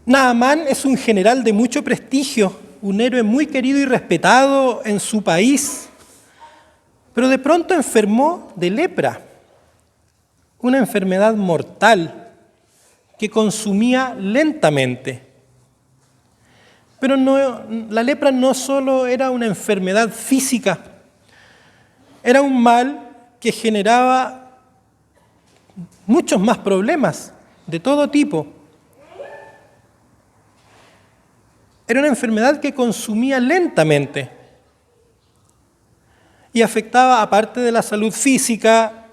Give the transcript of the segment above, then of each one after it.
Naamán es un general de mucho prestigio, un héroe muy querido y respetado en su país, pero de pronto enfermó de lepra, una enfermedad mortal que consumía lentamente. Pero la lepra no solo era una enfermedad física, era un mal que generaba muchos más problemas de todo tipo. Era una enfermedad que consumía lentamente y afectaba, aparte de la salud física,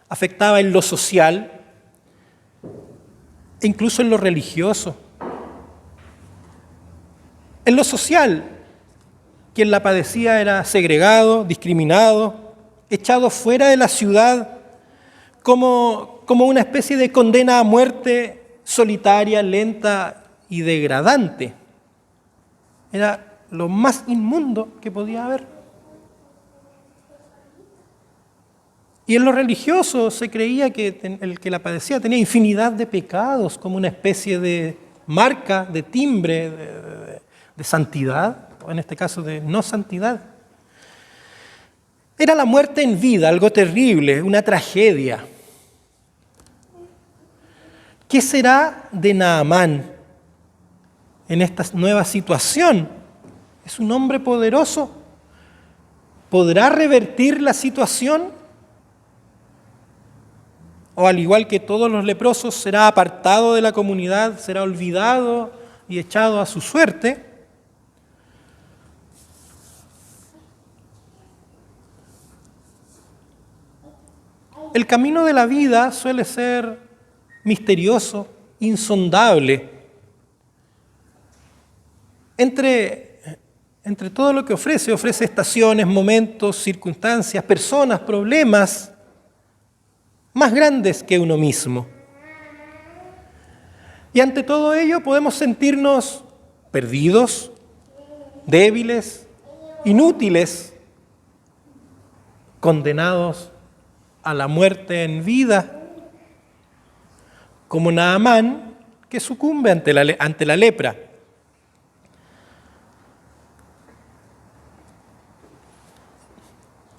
afectaba en lo social e incluso en lo religioso. En lo social, quien la padecía era segregado, discriminado, echado fuera de la ciudad como una especie de condena a muerte solitaria, lenta y degradante. Era lo más inmundo que podía haber. Y en lo religioso se creía que el que la padecía tenía infinidad de pecados, como una especie de marca, de timbre, de santidad, o en este caso de no santidad. Era la muerte en vida, algo terrible, una tragedia. ¿Qué será de Naamán en esta nueva situación? ¿Es un hombre poderoso? ¿Podrá revertir la situación? ¿O al igual que todos los leprosos será apartado de la comunidad, será olvidado y echado a su suerte? El camino de la vida suele ser misterioso, insondable. Entre todo lo que ofrece estaciones, momentos, circunstancias, personas, problemas más grandes que uno mismo. Y ante todo ello podemos sentirnos perdidos, débiles, inútiles, condenados a la muerte en vida, como Naamán, que sucumbe ante la lepra.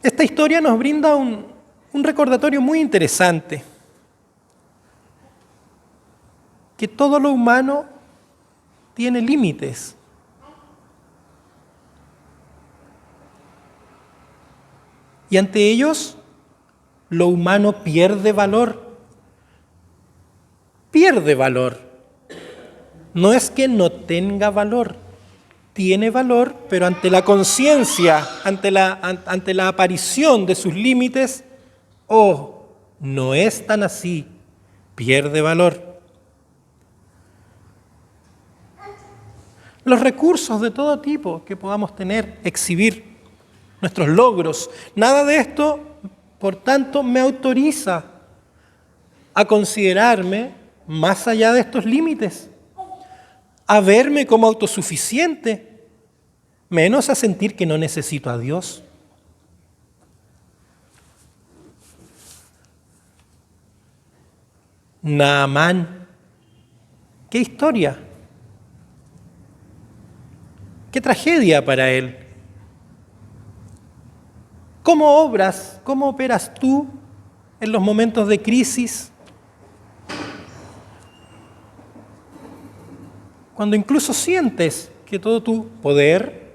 Esta historia nos brinda un recordatorio muy interesante, que todo lo humano tiene límites. Y ante ellos, lo humano pierde valor. Pierde valor. No es que no tenga valor, tiene valor, pero ante la conciencia, ante la aparición de sus límites, no es tan así, pierde valor. Los recursos de todo tipo que podamos tener, exhibir, nuestros logros, nada de esto, por tanto, me autoriza a considerarme más allá de estos límites, a verme como autosuficiente, menos a sentir que no necesito a Dios. Naamán, qué historia, qué tragedia para él. ¿Cómo obras, cómo operas tú en los momentos de crisis? Cuando incluso sientes que todo tu poder,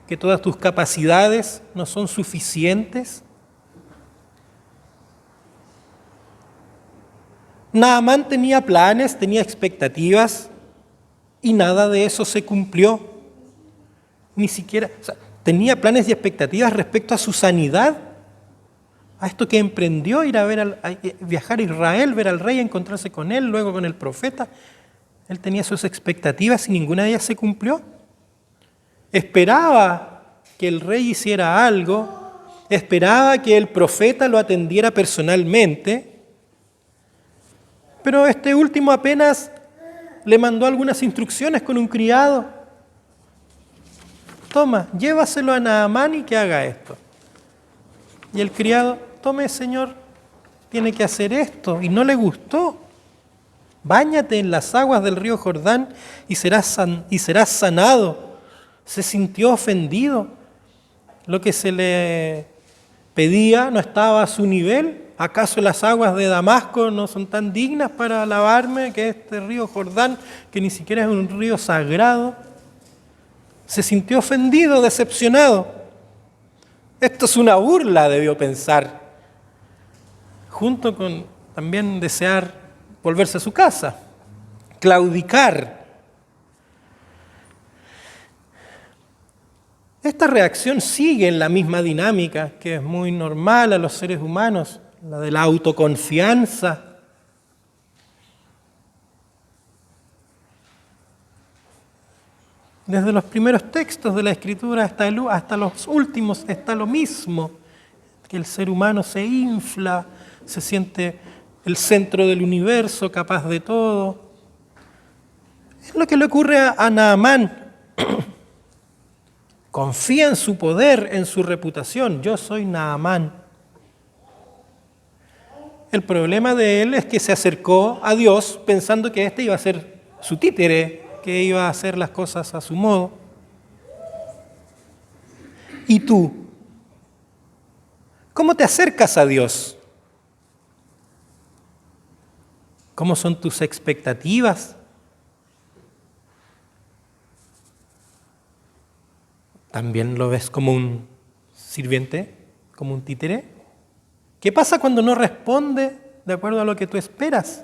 que todas tus capacidades no son suficientes. Naamán tenía planes, tenía expectativas y nada de eso se cumplió. Ni siquiera, tenía planes y expectativas respecto a su sanidad, a esto que emprendió, viajar a Israel, ver al rey, encontrarse con él, luego con el profeta. Él tenía sus expectativas y ninguna de ellas se cumplió. Esperaba que el rey hiciera algo, esperaba que el profeta lo atendiera personalmente, pero este último apenas le mandó algunas instrucciones con un criado. Toma, llévaselo a Naamán y que haga esto. Y el criado, tome, señor, tiene que hacer esto, y no le gustó. Báñate en las aguas del río Jordán y serás sanado. Se sintió ofendido. Lo que se le pedía no estaba a su nivel. ¿Acaso las aguas de Damasco no son tan dignas para lavarme que este río Jordán, que ni siquiera es un río sagrado? Se sintió ofendido, decepcionado. Esto es una burla, debió pensar, junto con también desear volverse a su casa, claudicar. Esta reacción sigue en la misma dinámica que es muy normal a los seres humanos, la de la autoconfianza. Desde los primeros textos de la Escritura hasta los últimos está lo mismo, que el ser humano se infla, se siente el centro del universo, capaz de todo. Es lo que le ocurre a Naamán. Confía en su poder, en su reputación. Yo soy Naamán. El problema de él es que se acercó a Dios pensando que este iba a ser su títere, que iba a hacer las cosas a su modo. ¿Y tú? ¿Cómo te acercas a Dios? ¿Cómo son tus expectativas? ¿También lo ves como un sirviente, como un títere? ¿Qué pasa cuando no responde de acuerdo a lo que tú esperas?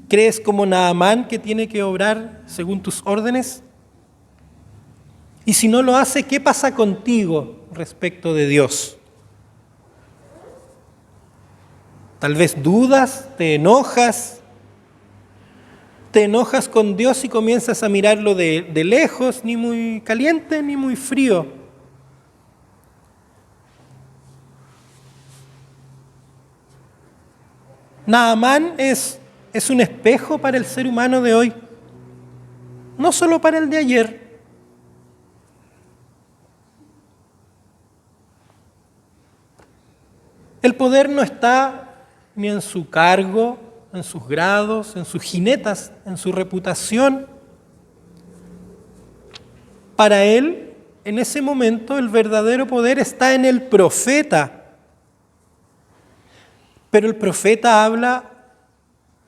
¿Crees como Naamán que tiene que obrar según tus órdenes? Y si no lo hace, ¿qué pasa contigo respecto de Dios? Tal vez dudas, te enojas con Dios y comienzas a mirarlo de lejos, ni muy caliente ni muy frío. Naamán es un espejo para el ser humano de hoy, no solo para el de ayer. El poder no está ni en su cargo, en sus grados, en sus jinetas, en su reputación. Para él, en ese momento, el verdadero poder está en el profeta. Pero el profeta habla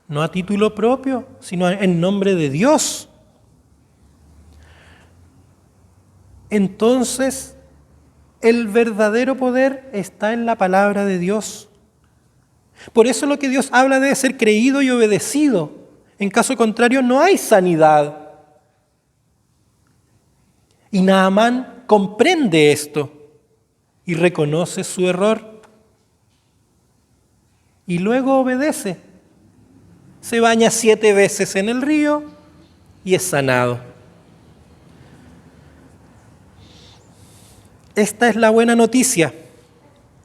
no a título propio, sino en nombre de Dios. Entonces, el verdadero poder está en la palabra de Dios. Por eso lo que Dios habla debe ser creído y obedecido. En caso contrario, no hay sanidad. Y Naamán comprende esto y reconoce su error. Y luego obedece. Se baña 7 veces en el río y es sanado. Esta es la buena noticia.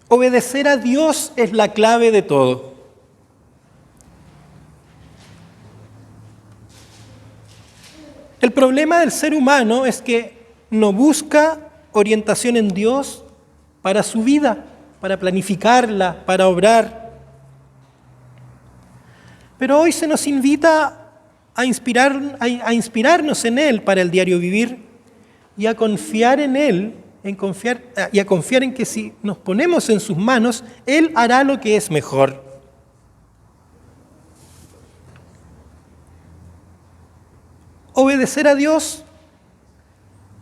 Obedecer a Dios es la clave de todo. El problema del ser humano es que no busca orientación en Dios para su vida, para planificarla, para obrar. Pero hoy se nos invita a inspirarnos en Él para el diario vivir y a confiar en Él, y a confiar en que si nos ponemos en sus manos, Él hará lo que es mejor. Obedecer a Dios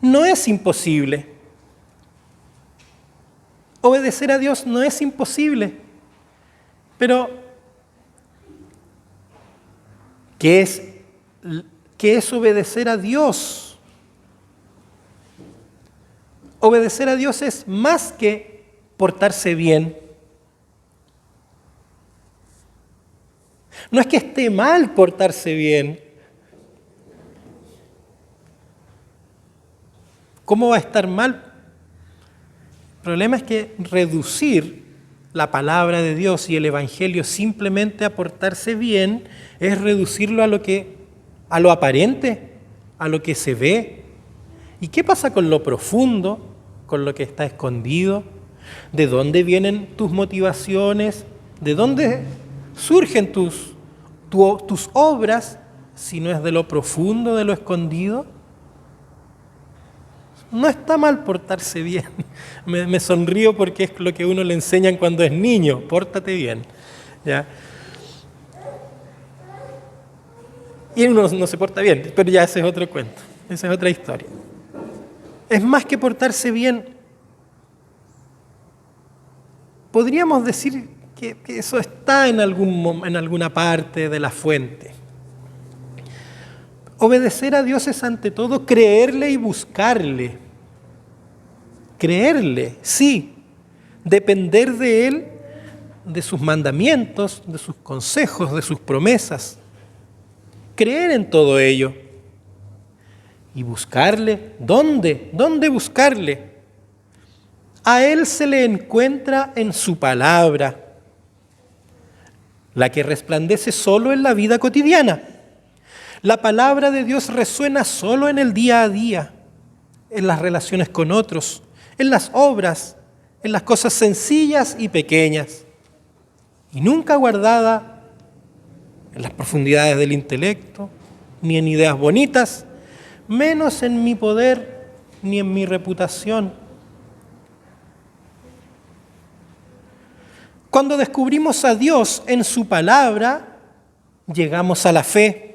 no es imposible. Obedecer a Dios no es imposible. Pero, ¿qué es obedecer a Dios? Obedecer a Dios es más que portarse bien. No es que esté mal portarse bien. ¿Cómo va a estar mal? El problema es que reducir la palabra de Dios y el Evangelio simplemente a portarse bien es reducirlo a lo aparente, a lo que se ve. ¿Y qué pasa con lo profundo, con lo que está escondido? ¿De dónde vienen tus motivaciones? ¿De dónde surgen tus obras si no es de lo profundo, de lo escondido? No está mal portarse bien. Me sonrío porque es lo que uno le enseñan cuando es niño, pórtate bien. ¿Ya? Y uno no se porta bien, pero ya ese es otro cuento, esa es otra historia. Es más que portarse bien. Podríamos decir que eso está en alguna parte de la fuente. Obedecer a Dios es ante todo creerle y buscarle. Creerle, sí. Depender de Él, de sus mandamientos, de sus consejos, de sus promesas. Creer en todo ello. Y buscarle, ¿dónde? ¿Dónde buscarle? A Él se le encuentra en su palabra, la que resplandece solo en la vida cotidiana. La palabra de Dios resuena solo en el día a día, en las relaciones con otros, en las obras, en las cosas sencillas y pequeñas, y nunca guardada en las profundidades del intelecto, ni en ideas bonitas, menos en mi poder ni en mi reputación. Cuando descubrimos a Dios en su palabra, llegamos a la fe.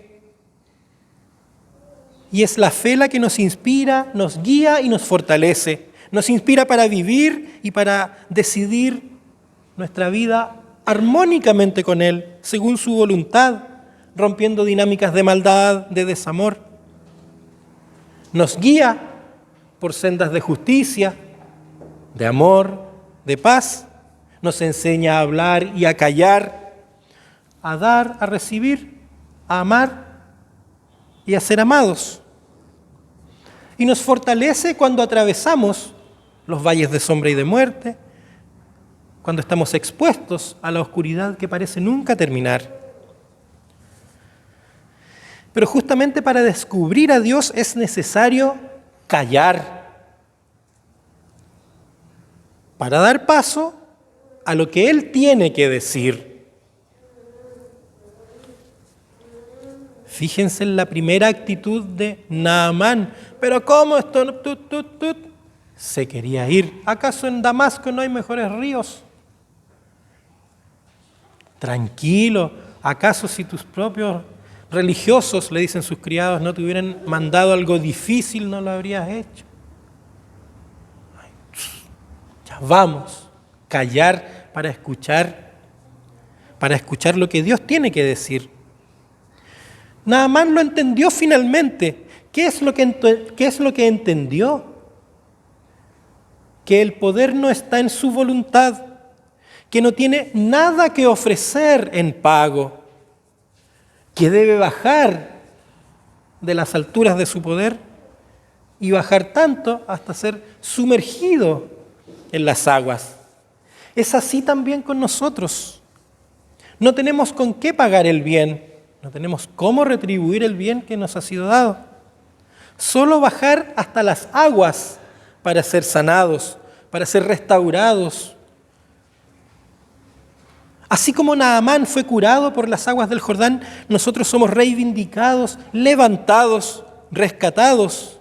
Y es la fe la que nos inspira, nos guía y nos fortalece. Nos inspira para vivir y para decidir nuestra vida armónicamente con Él, según su voluntad, rompiendo dinámicas de maldad, de desamor. Nos guía por sendas de justicia, de amor, de paz. Nos enseña a hablar y a callar, a dar, a recibir, a amar y a ser amados. Y nos fortalece cuando atravesamos los valles de sombra y de muerte, cuando estamos expuestos a la oscuridad que parece nunca terminar. Pero justamente para descubrir a Dios es necesario callar, para dar paso a lo que Él tiene que decir. Fíjense en la primera actitud de Naamán. ¿Pero cómo esto? Se quería ir. ¿Acaso en Damasco no hay mejores ríos? Tranquilo. ¿Acaso si tus propios religiosos, le dicen sus criados, no te hubieran mandado algo difícil, no lo habrías hecho? Ay, ya vamos. Callar para escuchar lo que Dios tiene que decir. Naamán lo entendió finalmente. ¿Qué es lo que entendió? Que el poder no está en su voluntad, que no tiene nada que ofrecer en pago, que debe bajar de las alturas de su poder y bajar tanto hasta ser sumergido en las aguas. Es así también con nosotros. No tenemos con qué pagar el bien, no tenemos cómo retribuir el bien que nos ha sido dado. Solo bajar hasta las aguas para ser sanados, para ser restaurados. Así como Naamán fue curado por las aguas del Jordán, nosotros somos reivindicados, levantados, rescatados,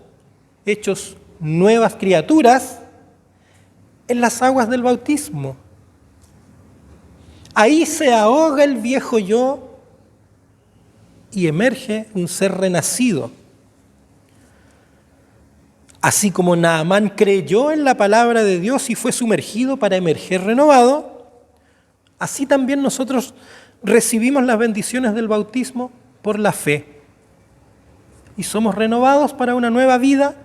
hechos nuevas criaturas en las aguas del bautismo. Ahí se ahoga el viejo yo y emerge un ser renacido. Así como Naamán creyó en la palabra de Dios y fue sumergido para emerger renovado, así también nosotros recibimos las bendiciones del bautismo por la fe. Y somos renovados para una nueva vida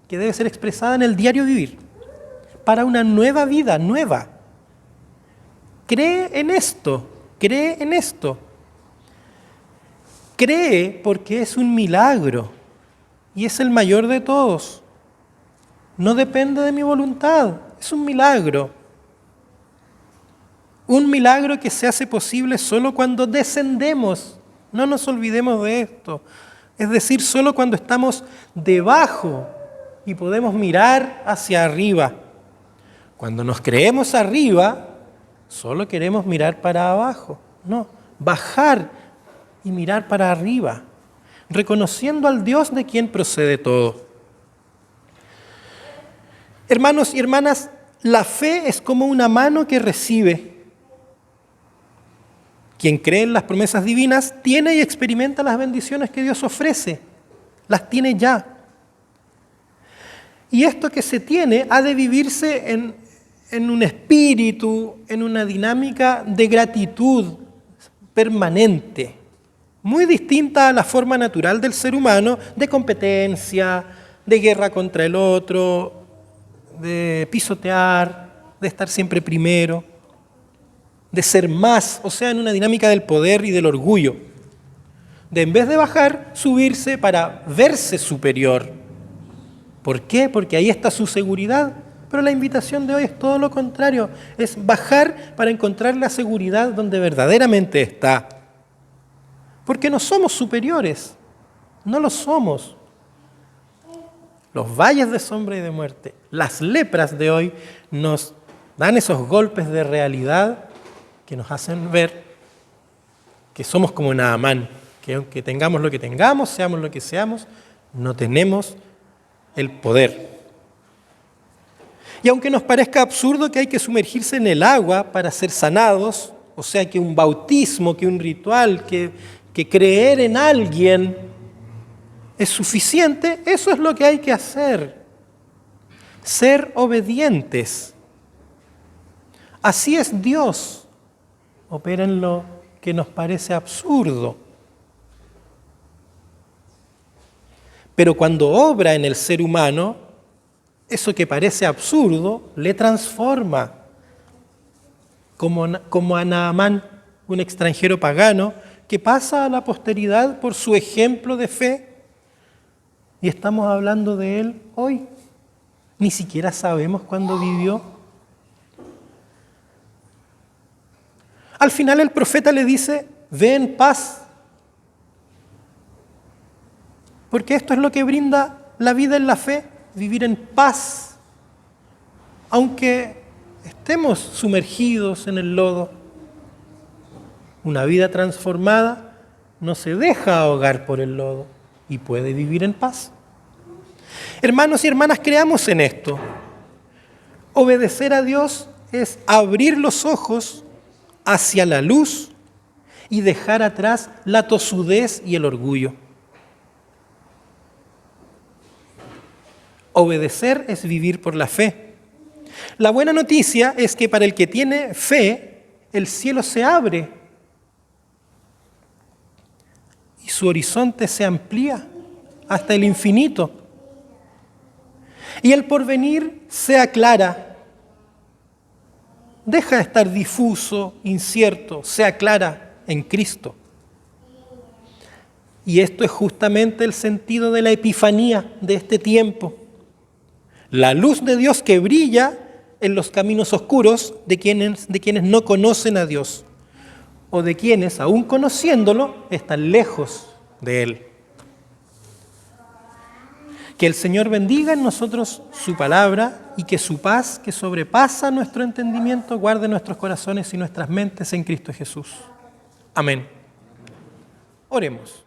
que debe ser expresada en el diario vivir. Para una nueva vida, nueva. Cree en esto, cree en esto. Cree porque es un milagro y es el mayor de todos. No depende de mi voluntad, es un milagro. Un milagro que se hace posible solo cuando descendemos. No nos olvidemos de esto. Es decir, solo cuando estamos debajo y podemos mirar hacia arriba. Cuando nos creemos arriba, solo queremos mirar para abajo. No, bajar y mirar para arriba, reconociendo al Dios de quien procede todo. Hermanos y hermanas, la fe es como una mano que recibe. Quien cree en las promesas divinas tiene y experimenta las bendiciones que Dios ofrece. Las tiene ya. Y esto que se tiene ha de vivirse en un espíritu, en una dinámica de gratitud permanente, muy distinta a la forma natural del ser humano, de competencia, de guerra contra el otro, de pisotear, de estar siempre primero, de ser más, o sea, en una dinámica del poder y del orgullo, de en vez de bajar, subirse para verse superior. ¿Por qué? Porque ahí está su seguridad. Pero la invitación de hoy es todo lo contrario, es bajar para encontrar la seguridad donde verdaderamente está. Porque no somos superiores, no lo somos. Los valles de sombra y de muerte, las lepras de hoy nos dan esos golpes de realidad que nos hacen ver que somos como Naamán, que aunque tengamos lo que tengamos, seamos lo que seamos, no tenemos el poder. Y aunque nos parezca absurdo que hay que sumergirse en el agua para ser sanados, o sea que un bautismo, que un ritual, que creer en alguien es suficiente, eso es lo que hay que hacer. Ser obedientes. Así es Dios. Opera en lo que nos parece absurdo. Pero cuando obra en el ser humano, eso que parece absurdo le transforma. Como a Naamán, un extranjero pagano, que pasa a la posteridad por su ejemplo de fe. Y estamos hablando de él hoy. Ni siquiera sabemos cuándo vivió. Al final el profeta le dice, ve en paz. Porque esto es lo que brinda la vida en la fe, vivir en paz. Aunque estemos sumergidos en el lodo, una vida transformada no se deja ahogar por el lodo y puede vivir en paz. Hermanos y hermanas, creamos en esto. Obedecer a Dios es abrir los ojos hacia la luz y dejar atrás la tosudez y el orgullo. Obedecer es vivir por la fe. La buena noticia es que para el que tiene fe, el cielo se abre y su horizonte se amplía hasta el infinito. Y el porvenir se aclara. Deja de estar difuso, incierto, se aclara en Cristo. Y esto es justamente el sentido de la epifanía de este tiempo. La luz de Dios que brilla en los caminos oscuros de quienes no conocen a Dios o de quienes, aún conociéndolo, están lejos de Él. Que el Señor bendiga en nosotros su palabra y que su paz, que sobrepasa nuestro entendimiento, guarde nuestros corazones y nuestras mentes en Cristo Jesús. Amén. Oremos.